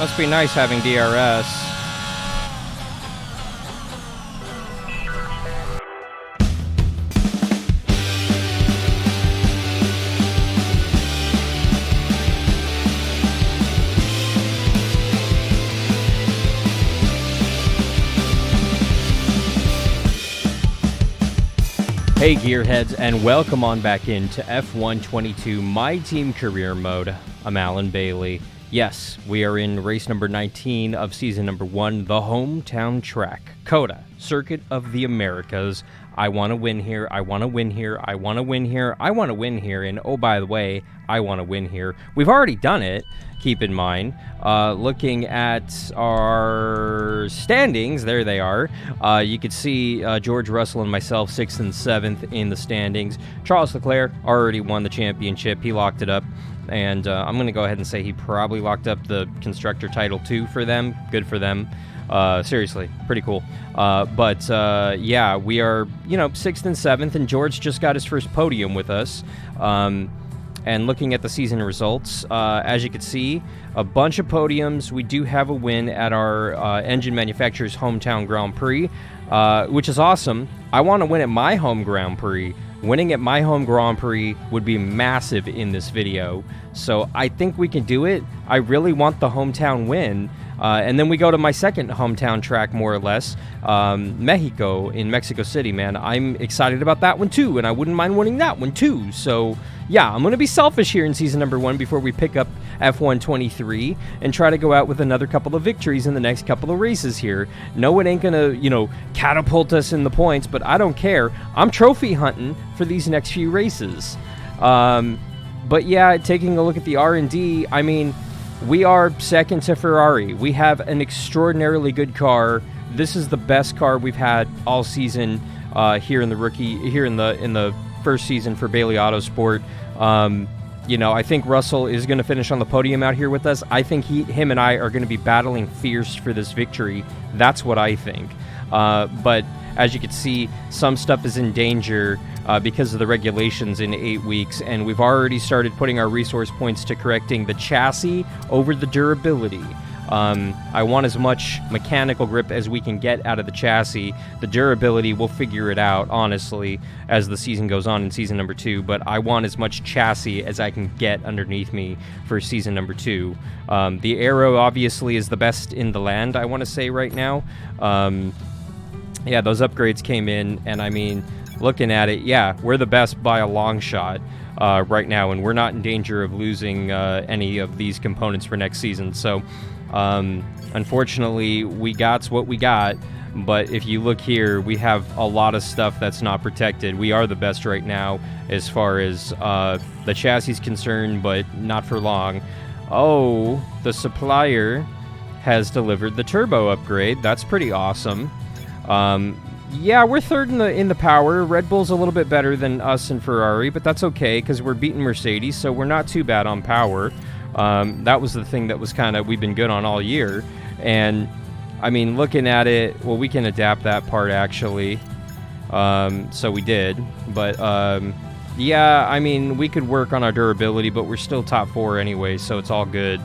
Must be nice having DRS. Hey Gearheads, and welcome on back into F1 22 My Team Career Mode. I'm Alan Bailey. Yes, we are in race number 19 of season number 1, the hometown track, COTA, Circuit of the Americas. I want to win here, I want to win here, I want to win here, I want to win here, and oh, by the way, I want to win here. We've already done it, keep in mind. Looking at our standings, there they are. You could see George Russell and myself 6th and 7th in the standings. Charles Leclerc already won the championship. He locked it up. And I'm going to go ahead and say he probably locked up the constructor title too for them. Good for them. Seriously, pretty cool. But yeah, we are, 6th and 7th, and George just got his first podium with us. And looking at the season results, as you can see, a bunch of podiums. We do have a win at our engine manufacturer's hometown Grand Prix, which is awesome. I want to win at my home Grand Prix. Winning at my home Grand Prix would be massive in this video, so I think we can do it. I really want the hometown win. And then we go to my second hometown track, more or less, Mexico, in Mexico City, man. I'm excited about that one, too, and I wouldn't mind winning that one, too. So, yeah, I'm going to be selfish here in season number 1 before we pick up F1 23 and try to go out with another couple of victories in the next couple of races here. No, it ain't going to, catapult us in the points, but I don't care. I'm trophy hunting for these next few races. But, yeah, taking a look at the R&D, I mean, we are second to Ferrari. We have an extraordinarily good car. This is the best car we've had all season here in the first season for Bailey Autosport. I think Russell is going to finish on the podium out here with us. I think him and I are going to be battling fierce for this victory. That's what I think. But as you can see, some stuff is in danger because of the regulations in 8 weeks, and we've already started putting our resource points to correcting the chassis over the durability. I want as much mechanical grip as we can get out of the chassis. The durability, we'll figure it out, honestly, as the season goes on in season number 2, but I want as much chassis as I can get underneath me for season number 2. The aero, obviously, is the best in the land, I want to say right now. Yeah, those upgrades came in, and I mean, looking at it, yeah, we're the best by a long shot right now, and we're not in danger of losing any of these components for next season. So, unfortunately, we got what we got, but if you look here, we have a lot of stuff that's not protected. We are the best right now as far as the chassis is concerned, but not for long. Oh, the supplier has delivered the turbo upgrade. That's pretty awesome. Yeah, we're third in the power. Red Bull's a little bit better than us and Ferrari, but that's okay because we're beating Mercedes, so we're not too bad on power. That was the thing that was we've been good on all year. And, I mean, looking at it, well, we can adapt that part, actually. So we did. But, yeah, I mean, we could work on our durability, but we're still top 4 anyway, so it's all good.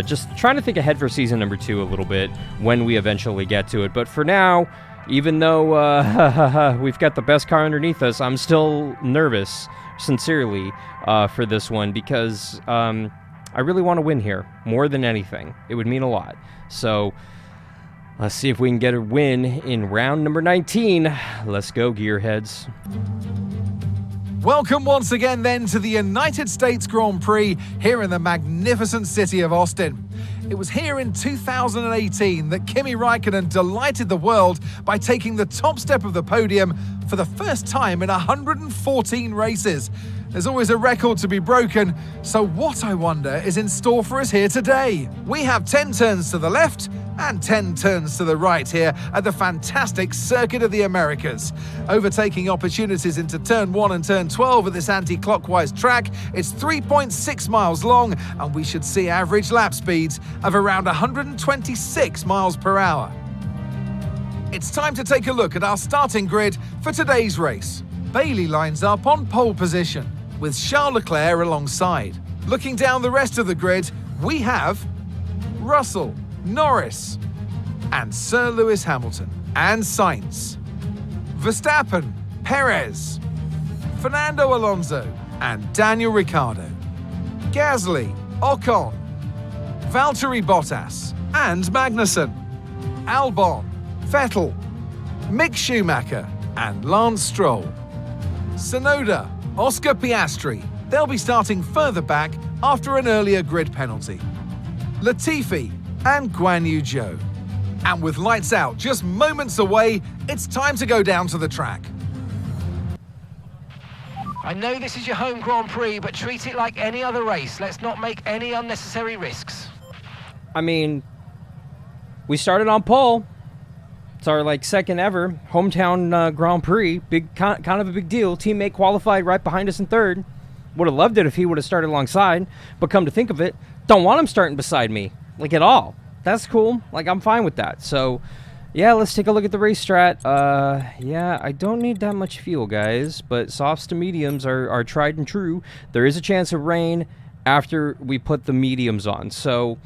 Just trying to think ahead for season number 2 a little bit when we eventually get to it. But for now, even though we've got the best car underneath us, I'm still nervous, sincerely, for this one because I really want to win here more than anything. It would mean a lot. So let's see if we can get a win in round number 19. Let's go, Gearheads. Welcome once again then to the United States Grand Prix here in the magnificent city of Austin. It was here in 2018 that Kimi Räikkönen delighted the world by taking the top step of the podium for the first time in 114 races. There's always a record to be broken, so what, I wonder, is in store for us here today? We have 10 turns to the left and 10 turns to the right here at the fantastic Circuit of the Americas. Overtaking opportunities into turn 1 and turn 12 of this anti-clockwise track. It's 3.6 miles long, and we should see average lap speeds of around 126 miles per hour. It's time to take a look at our starting grid for today's race. Bailey lines up on pole position, with Charles Leclerc alongside. Looking down the rest of the grid, we have Russell, Norris, and Sir Lewis Hamilton, and Sainz, Verstappen, Perez, Fernando Alonso, and Daniel Ricciardo, Gasly, Ocon, Valtteri Bottas, and Magnussen, Albon, Vettel, Mick Schumacher, and Lance Stroll, Tsunoda, Oscar Piastri. They'll be starting further back after an earlier grid penalty, Latifi, and Guan Yu Zhou. And with lights out just moments away, it's time to go down to the track. I know this is your home Grand Prix, but treat it like any other race. Let's not make any unnecessary risks. I mean, we started on pole. It's our second ever hometown Grand Prix. Kind of a big deal. Teammate qualified right behind us in third. Would have loved it if he would have started alongside, but come to think of it, don't want him starting beside me, at all. That's cool. I'm fine with that. So, yeah, let's take a look at the race strat. Yeah, I don't need that much fuel, guys, but softs to mediums are tried and true. There is a chance of rain after we put the mediums on. So,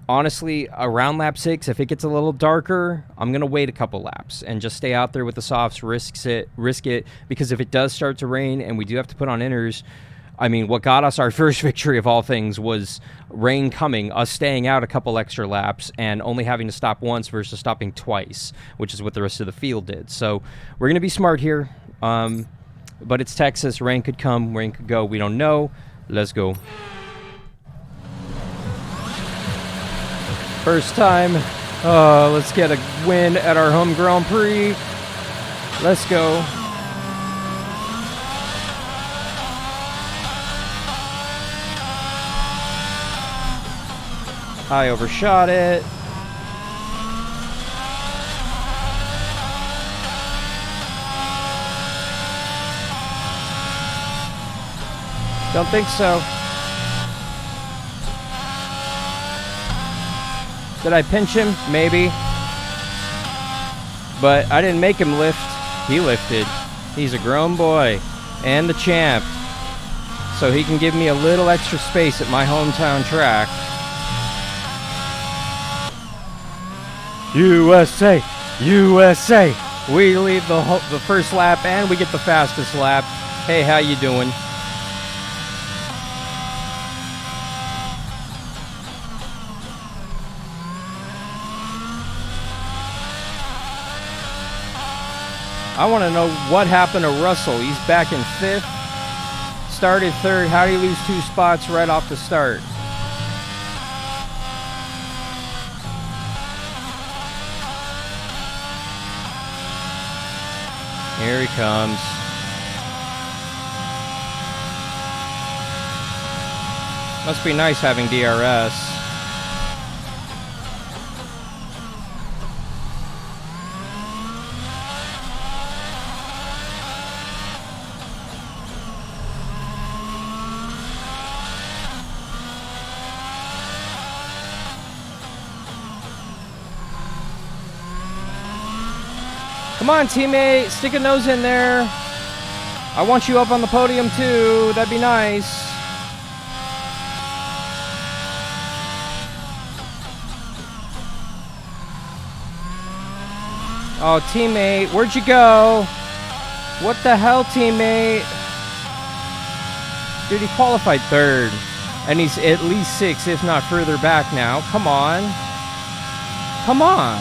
honestly, around lap 6, if it gets a little darker, I'm going to wait a couple laps and just stay out there with the softs, risk it, because if it does start to rain and we do have to put on inners, I mean, what got us our first victory of all things was rain coming, us staying out a couple extra laps, and only having to stop once versus stopping twice, which is what the rest of the field did. So we're going to be smart here, but it's Texas. Rain could come, rain could go. We don't know. Let's go. First time. Let's get a win at our home Grand Prix. Let's go. I overshot it. Don't think so. Did I pinch him? Maybe. But I didn't make him lift. He lifted. He's a grown boy and the champ. So he can give me a little extra space at my hometown track. USA! USA! We lead the first lap and we get the fastest lap. Hey, how you doing? I want to know what happened to Russell. He's back in 5th. Started 3rd. How did he lose 2 spots right off the start? Here he comes. Must be nice having DRS. Come on, teammate, stick a nose in there. I want you up on the podium too. That'd be nice. Oh, teammate, where'd you go? What the hell, teammate? Dude, he qualified 3rd. And he's at least 6, if not further back now. Come on. Come on.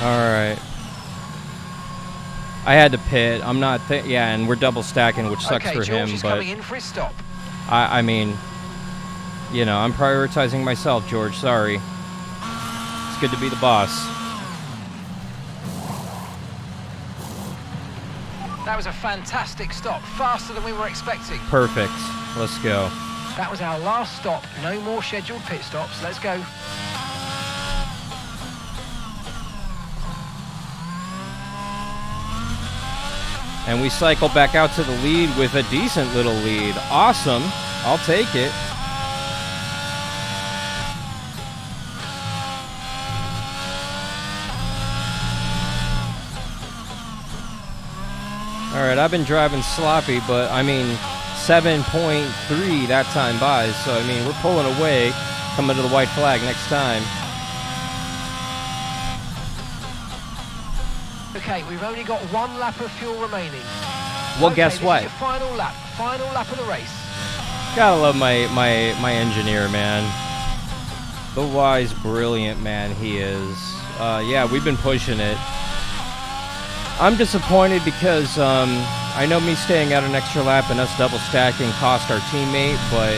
Alright. I had to pit. I'm not... yeah, and we're double stacking, which sucks for him, George is but... coming in for his stop. I mean... You know, I'm prioritizing myself, George. Sorry. It's good to be the boss. That was a fantastic stop. Faster than we were expecting. Perfect. Let's go. That was our last stop. No more scheduled pit stops. Let's go. And we cycle back out to the lead with a decent little lead. Awesome. I'll take it. All right, I've been driving sloppy, but I mean 7.3 that time buys, so I mean we're pulling away, coming to the white flag next time. Okay, we've only got 1 lap of fuel remaining. Well, okay, guess what? This is your final lap of the race. Gotta love my engineer, man. The wise, brilliant man he is. Yeah, we've been pushing it. I'm disappointed because I know me staying out an extra lap and us double stacking cost our teammate, but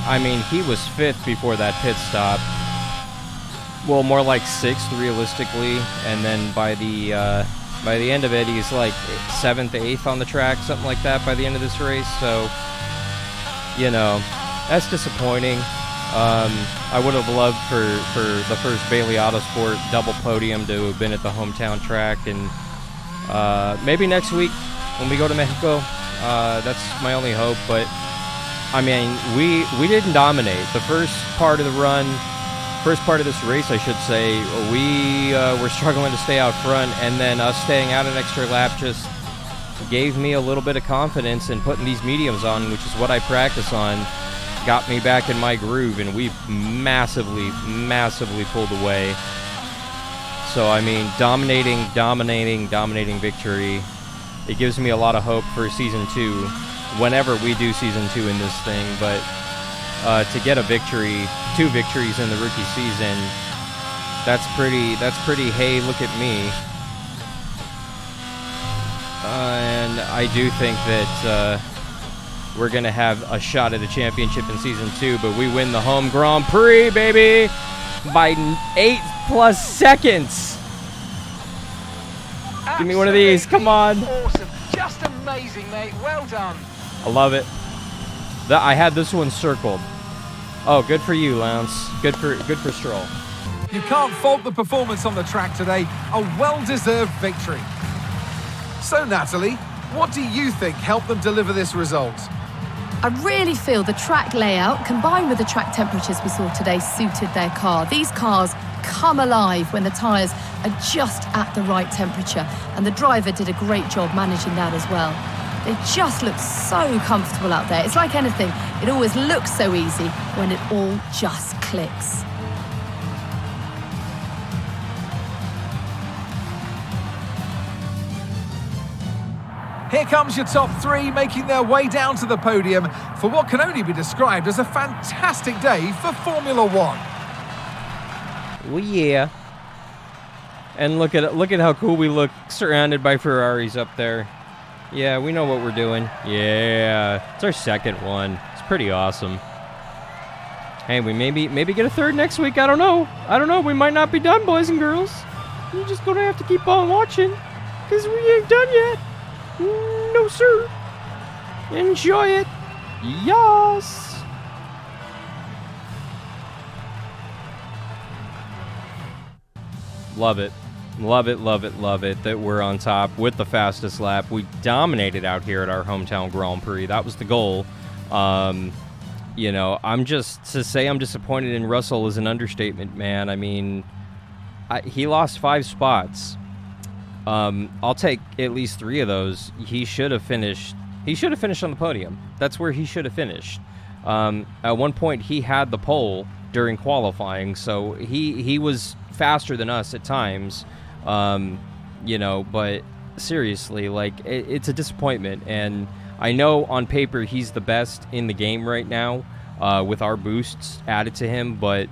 I mean he was 5th before that pit stop. Well, more like 6th realistically, and then by the end of it, he's like 7th, 8th on the track, something like that by the end of this race. So, you know, that's disappointing. I would have loved for the first Bailey Autosport double podium to have been at the hometown track, and maybe next week when we go to Mexico. That's my only hope. But I mean, we didn't dominate the first part of the run. First part of this race, I should say, we were struggling to stay out front, and then us staying out an extra lap just gave me a little bit of confidence in putting these mediums on, which is what I practice on. Got me back in my groove, and we massively pulled away. So, I mean, dominating victory. It gives me a lot of hope for Season 2, whenever we do Season 2 in this thing, but to get a victory, 2 victories in the rookie season, that's pretty, hey, look at me. And I do think that we're going to have a shot at a championship in Season 2, but we win the home Grand Prix, baby, by 8+ seconds. Absolutely. Give me one of these, come on. Awesome, just amazing, mate, well done. I love it. I had this one circled. Oh, good for you, Lance. Good for Stroll. You can't fault the performance on the track today. A well-deserved victory. So, Natalie, what do you think helped them deliver this result? I really feel the track layout, combined with the track temperatures we saw today, suited their car. These cars come alive when the tyres are just at the right temperature, and the driver did a great job managing that as well. They just look so comfortable out there. It's like anything, it always looks so easy when it all just clicks. Here comes your top 3 making their way down to the podium for what can only be described as a fantastic day for Formula One. Well, yeah. And look at how cool we look surrounded by Ferraris up there. Yeah, we know what we're doing. Yeah, it's our second one. It's pretty awesome. Hey, we maybe get a 3rd next week. I don't know. We might not be done, boys and girls. You're just gonna have to keep on watching, because we ain't done yet. No, sir. Enjoy it. Yes. Love it. Love it that we're on top with the fastest lap. We dominated out here at our hometown Grand Prix. That was the goal. You know, to say I'm disappointed in Russell is an understatement, man. I mean, he lost 5 spots. I'll take at least 3 of those. He should have finished on the podium. That's where he should have finished. At one point, he had the pole during qualifying, so he was faster than us at times. You know, but seriously, like, it's a disappointment, and I know on paper he's the best in the game right now, with our boosts added to him, but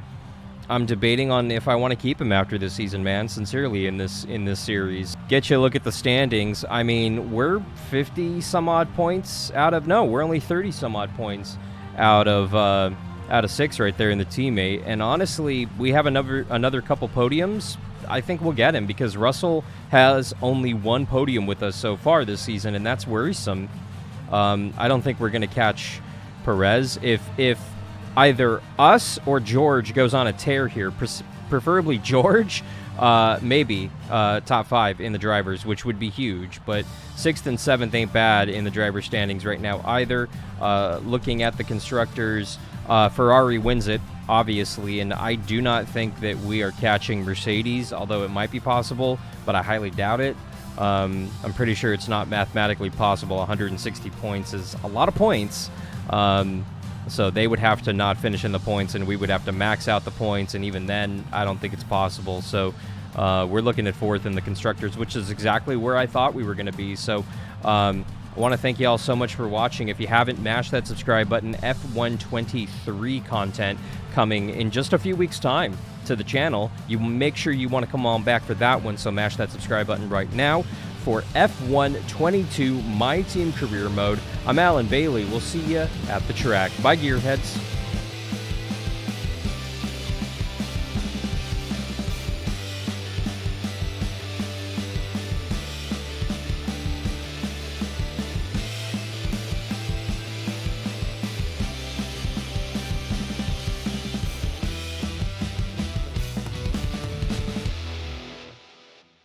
I'm debating on if I want to keep him after this season, man, sincerely, in this series. Get you a look at the standings. I mean, we're 50 some odd points out of, no, we're only 30 some odd points out of 6 right there in the teammate, and honestly, we have another couple podiums. I think we'll get him, because Russell has only 1 podium with us so far this season, and that's worrisome. I don't think we're going to catch Perez. If either us or George goes on a tear here, preferably George, maybe top 5 in the drivers, which would be huge. But 6th and 7th ain't bad in the driver standings right now either. Looking at the constructors, Ferrari wins it, obviously, and I do not think that we are catching Mercedes, although it might be possible, but I highly doubt it. I'm pretty sure it's not mathematically possible. 160 points is a lot of points. So they would have to not finish in the points, and we would have to max out the points, and even then, I don't think it's possible. So we're looking at 4th in the Constructors, which is exactly where I thought we were going to be. So I want to thank you all so much for watching. If you haven't, mash that subscribe button. F123 content coming in just a few weeks' time to the channel. You make sure you want to come on back for that one, so mash that subscribe button right now. For F122 My Team Career Mode, I'm Alan Bailey. We'll see you at the track. Bye, Gearheads.